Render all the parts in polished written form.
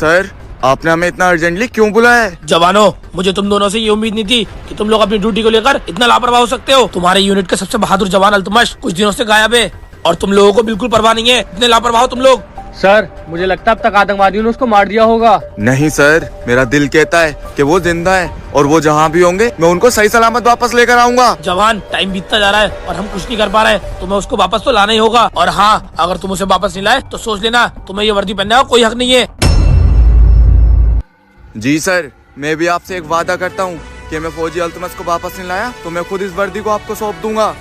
Sir, आपने हमें इतना अर्जेंटली क्यों बुलाया है? जवानों, मुझे तुम दोनों से ये उम्मीद नहीं थी कि तुम लोग अपनी ड्यूटी को लेकर इतना लापरवाह हो सकते हो। तुम्हारे यूनिट के सबसे बहादुर जवान अल्तमश कुछ दिनों से गायब है और तुम लोगों को बिल्कुल परवाह नहीं है। इतने लापरवाह हो तुम लोग। सर, मुझे लगता है अब तक आतंकवादियों ने उसको मार दिया होगा। नहीं सर, मेरा दिल कहता है कि वो जिंदा है और वो जहाँ भी होंगे मैं उनको सही सलामत वापस लेकर आऊंगा। जवान, टाइम बीतता जा रहा है और हम कुछ नहीं कर पा रहे, तुम्हें उसको वापस तो लाना ही होगा। और हाँ, अगर तुम उसे वापस नहीं लाए तो सोच लेना तुम्हें ये वर्दी पहनने का कोई हक नहीं है। जी सर, मैं भी आपसे एक वादा करता हूँ कि मैं फौजी अल्तमश को वापस नहीं लाया तो मैं खुद इस वर्दी को आपको सौंप दूंगा।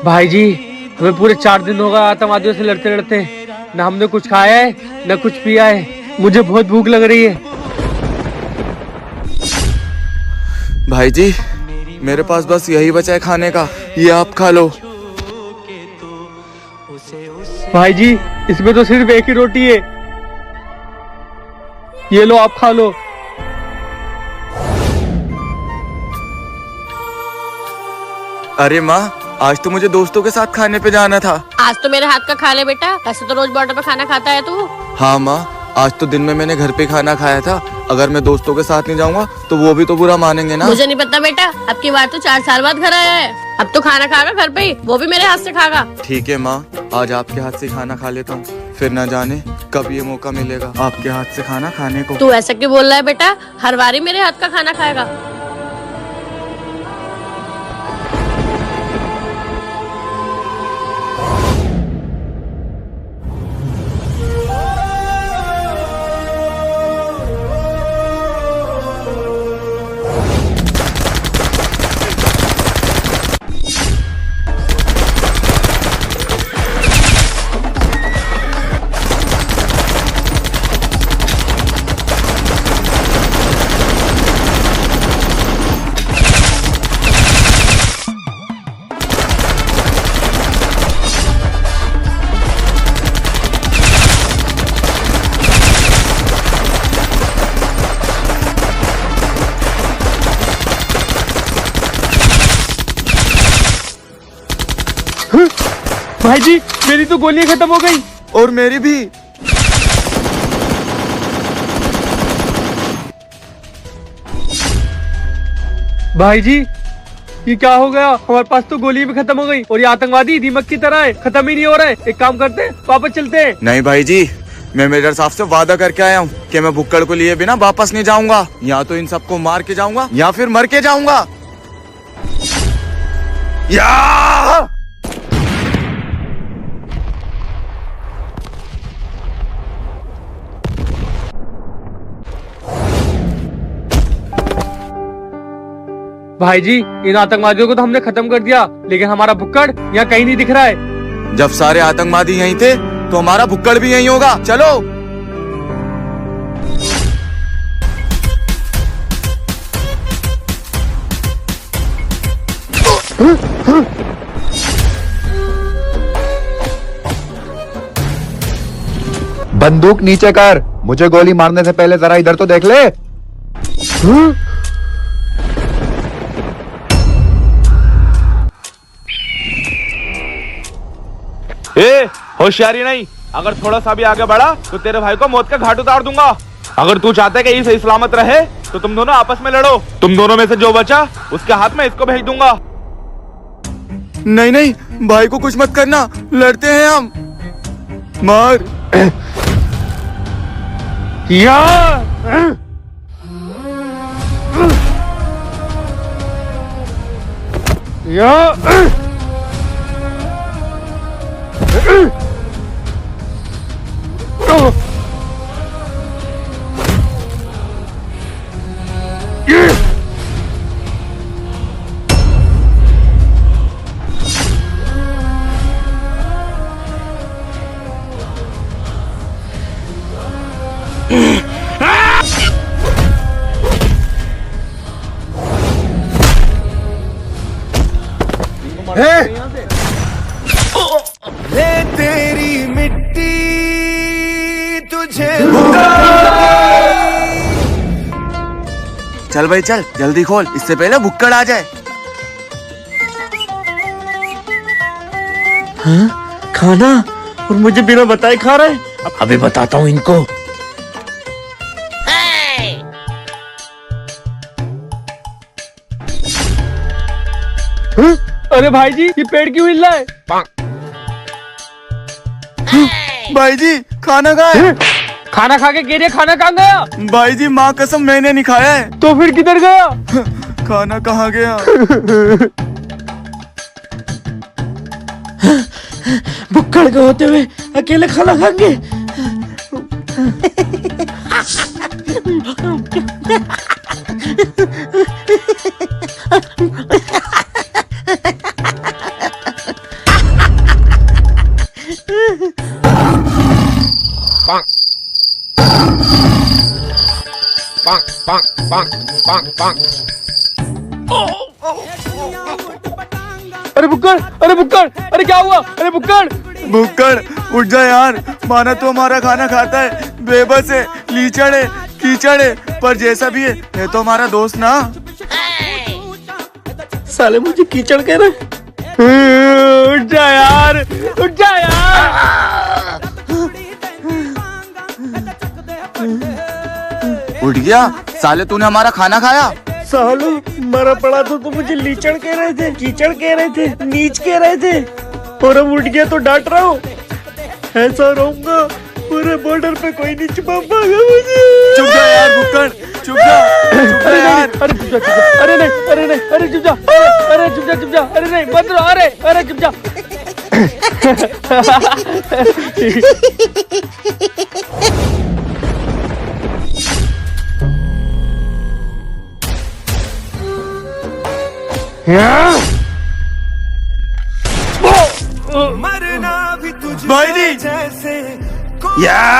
भाई जी, हमें पूरे 4 दिन हो गए आतंकवादियों से लड़ते लड़ते। न हमने कुछ खाया है न कुछ पिया है। मुझे बहुत भूख लग रही है। भाई जी, मेरे पास बस यही बचा है खाने का, ये आप खा लो। भाई जी, इसमें तो सिर्फ एक ही रोटी है। ये लो, आप खा लो। अरे माँ, आज तो मुझे दोस्तों के साथ खाने पे जाना था। आज तो मेरे हाथ का खा ले बेटा, ऐसे तो रोज बॉर्डर पे खाना खाता है तू। हाँ माँ, आज तो दिन में मैंने घर पे खाना खाया था। अगर मैं दोस्तों के साथ नहीं जाऊंगा तो वो भी तो बुरा मानेंगे ना। मुझे नहीं पता बेटा, अब की बार तो 4 साल बाद घर आया है। अब तो खाना खागा घर पे ही, वो भी मेरे हाथ से खागा। ठीक है माँ, आज आपके हाथ से खाना खा लेता हूँ, फिर न जाने कब ये मौका मिलेगा आपके हाथ से खाना खाने को। तू ऐसा क्यों बोल रहा है बेटा? हर बारी मेरे हाथ का खाना खाएगा। भाई जी, मेरी तो गोलियां खत्म हो गई। और मेरी भी। भाई जी, ये क्या हो गया? हमारे पास तो गोली भी खत्म हो गई और ये आतंकवादी दीमक की तरह है, खत्म ही नहीं हो रहा है। एक काम करते हैं, वापस चलते हैं। नहीं भाई जी, मैं मेजर साहब से वादा करके आया हूँ कि मैं भुक्कड़ को लिए बिना वापस नहीं जाऊंगा। या तो इन सबको मार के जाऊंगा या फिर मर के जाऊंगा। या भाई जी, इन आतंकवादियों को तो हमने खत्म कर दिया, लेकिन हमारा भुक्कड़ यहाँ कहीं नहीं दिख रहा है। जब सारे आतंकवादी यहीं थे तो हमारा भुक्कड़ भी यहीं होगा। चलो। बंदूक नीचे कर, मुझे गोली मारने से पहले जरा इधर तो देख ले। ए, होशियारी नहीं, अगर थोड़ा सा भी आगे बढ़ा तो तेरे भाई को मौत का घाट उतार दूंगा। अगर तू चाहता है कि ये सही सलामत रहे तो तुम दोनों आपस में लड़ो। तुम दोनों में से जो बचा उसके हाथ में इसको भेज दूंगा। नहीं नहीं भाई को कुछ मत करना, लड़ते हैं हम। मार। या या तेरी मिट्टी तुझे चल भाई चल, जल्दी खोल, इससे पहले भुक्कड़ आ जाए। खाना, और मुझे बिना बताए खा रहा है। अभी बताता हूँ इनको। अरे भाई जी, ये पेड़ क्यों हिल रहा है? भाई जी खाना खाए। खाना खा के कह रहे खाना कहाँ गया? भाई जी माँ कसम मैंने नहीं खाया है। तो फिर किधर गया? खाना कहाँ गया? भुक्कड़ के होते हुए अकेले खाना खाएंगे। अरे बुक्कड़, अरे बुक्कड़, अरे क्या हुआ? अरे बुक्कड़, भुक्कड़ उठ जा यार, माना तो हमारा खाना खाता है, बेबस है, लीचड़ है, कीचड़ है, पर जैसा भी है तो हमारा दोस्त ना। साले मुझे कीचड़ कह रहे। उठ जा यार, उठ जा यार। उठ गया साले, तूने हमारा खाना खाया। सालो मरा पड़ा तो मुझे लीचड़ कह रहे थे, कीचड़ कह रहे थे, नीच कह रहे थे, और अब उठ गया तो डांट रहा हूँ। ऐसा रहूंगा पूरे बॉर्डर पे कोई नहीं छुपा पाएगा मुझे। चुप जा यार भुक्कड़, चुप जा, चुप जा यार। अरे चुप जा, चुप जा। अरे नहीं, अरे नहीं, अरे चुप जा, अरे चुप जा, चुप जा। अरे नहीं मत रो, अरे अरे चुप जा। मरना भी तुझ भाई जी। जैसे यारो।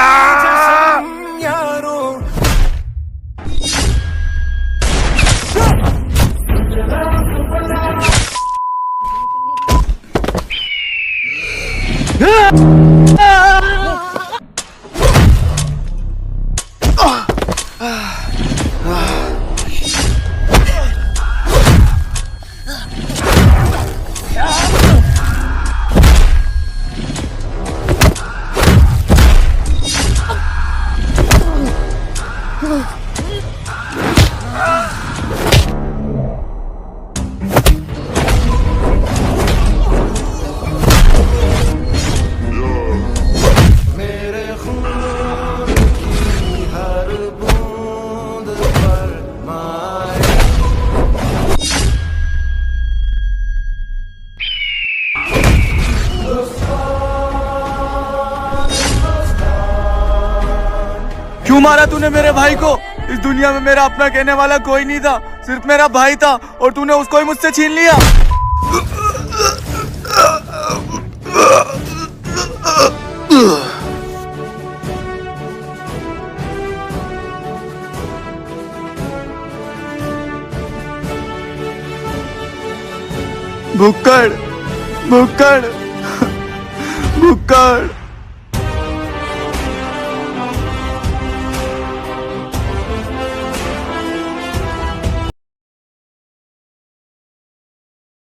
क्यों मारा तूने मेरे भाई को? इस दुनिया में मेरा अपना कहने वाला कोई नहीं था, सिर्फ मेरा भाई था, और तूने उसको ही मुझसे छीन लिया। भुक्कड़, भुक्कड़, भुक्कड़।